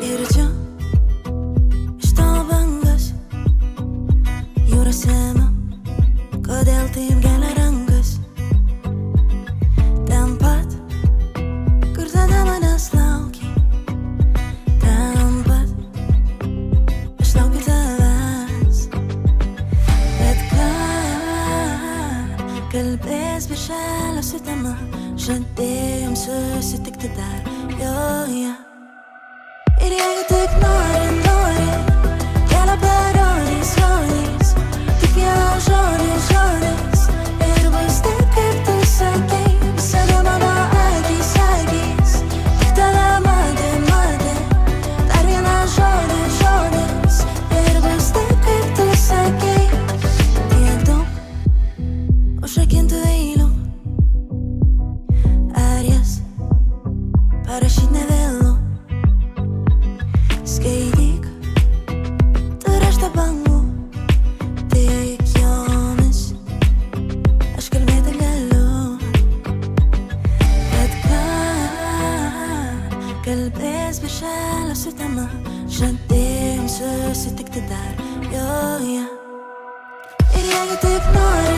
Girdžiu iš tavo bangas, jūros ėmė, kodėl taip gelia rankas. Ten pat, kur tada manęs lauki, ten pat, aš laukiu tavęs. Bet ką kalbės birželio sutema, žadėjom susitikti dar, jo. Ir jeigu tik nori, kelią parodys, tik vienas žodis, ir bus taip, kaip tu sakei, visada mano akys, tik tave matė, dar vienas žodis, ir bus taip, kaip tu sakei. Tiek daug užrakintų eilių, ar jas parašyt nevėlu. Skaityk, tu raštą bangų, tik jomis aš kalbėti galiu. Bet ką kalbės birželio sutema, žadėjom susitikti dar, jo. Ir jeigu taip nori,